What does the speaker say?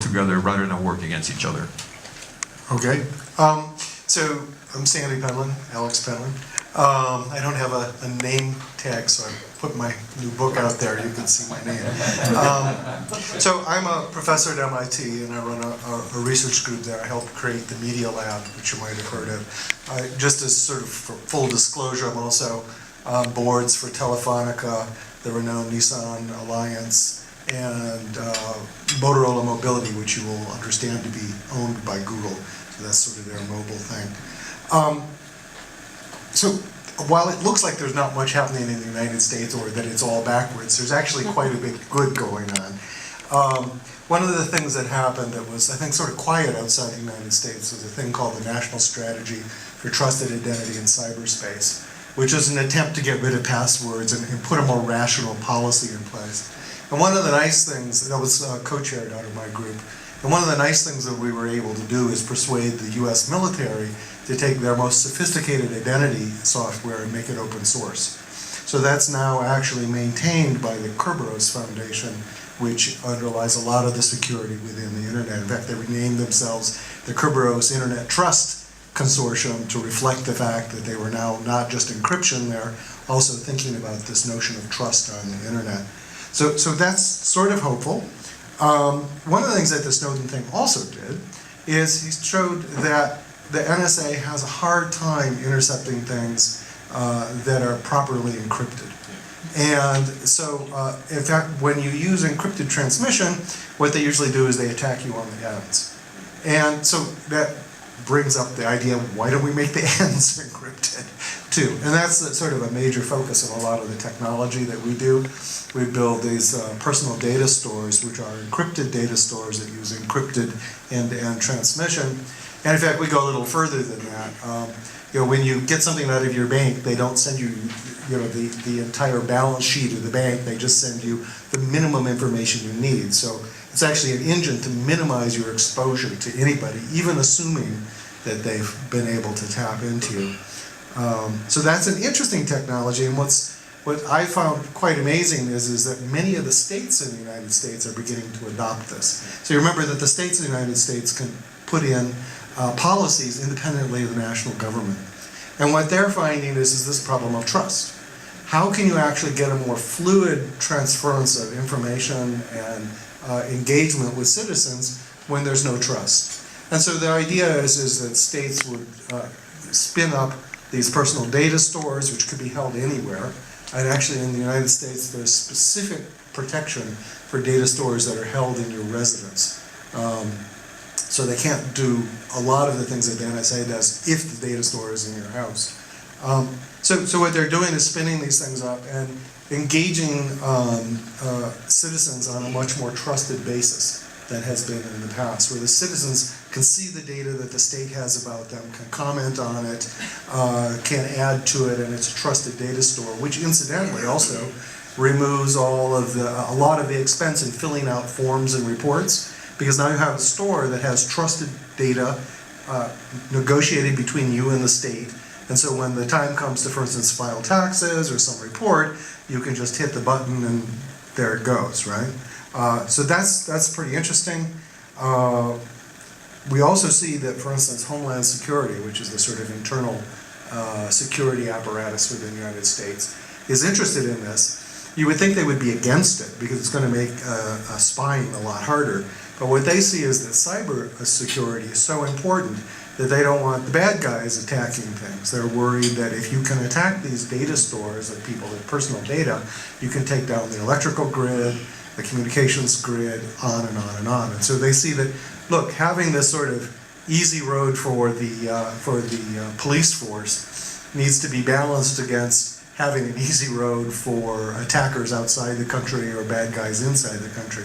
together rather than work against each other. Okay. So I'm Sandy Penland, Alex Penland. I don't have a name tag, so I put my new book out there. You can see my name. So I'm a professor at MIT, and I run a research group there. I helped create the Media Lab, which you might have heard of. Just as sort of for full disclosure, I'm also on boards for Telefonica, the renowned Nissan Alliance, and Motorola Mobility, which you will understand to be owned by Google. So that's sort of their mobile thing. So while it looks like there's not much happening in the United States, or that it's all backwards, there's actually quite a bit good going on. One of the things that happened that was, I think, sort of quiet outside the United States was a thing called the National Strategy for Trusted Identity in Cyberspace, which is an attempt to get rid of passwords and put a more rational policy in place. And one of the nice things, that was co-chaired out of my group, and one of the nice things that we were able to do is persuade the US military to take their most sophisticated identity software and make it open source. So that's now actually maintained by the Kerberos Foundation, which underlies a lot of the security within the internet. In fact, they renamed themselves the Kerberos Internet Trust Consortium to reflect the fact that they were now not just encryption, they're also thinking about this notion of trust on the internet. So that's sort of hopeful. One of the things that the Snowden thing also did is he showed that the NSA has a hard time intercepting things that are properly encrypted. And so, in fact, when you use encrypted transmission, what they usually do is they attack you on the ends. And so that brings up the idea, why don't we make the ends encrypted too? And that's sort of a major focus of a lot of the technology that we do. We build these personal data stores, which are encrypted data stores that use encrypted end-to-end transmission. And in fact, we go a little further than that. When you get something out of your bank, they don't send you, the entire balance sheet of the bank. They just send you the minimum information you need. So it's actually an engine to minimize your exposure to anybody, even assuming that they've been able to tap into you. So that's an interesting technology. And what I found quite amazing is that many of the states in the United States are beginning to adopt this. So you remember that the states in the United States can put in policies independently of the national government. And what they're finding is this problem of trust. How can you actually get a more fluid transference of information and engagement with citizens when there's no trust? And so the idea is that states would spin up these personal data stores, which could be held anywhere. And actually in the United States, there's specific protection for data stores that are held in your residence. So they can't do a lot of the things that the NSA does if the data store is in your house. So what they're doing is spinning these things up and engaging citizens on a much more trusted basis than has been in the past, where the citizens can see the data that the state has about them, can comment on it, can add to it, and it's a trusted data store, which incidentally also removes a lot of the expense in filling out forms and reports, because now you have a store that has trusted data negotiated between you and the state. And so when the time comes to, for instance, file taxes or some report, you can just hit the button and there it goes, right? So that's pretty interesting. We also see that, for instance, Homeland Security, which is the sort of internal security apparatus within the United States, is interested in this. You would think they would be against it because it's going to make spying a lot harder. But what they see is that cyber security is so important that they don't want the bad guys attacking things. They're worried that if you can attack these data stores of people with personal data, you can take down the electrical grid, the communications grid, on and on and on. And so they see that, look, having this sort of easy road for the police force needs to be balanced against having an easy road for attackers outside the country or bad guys inside the country.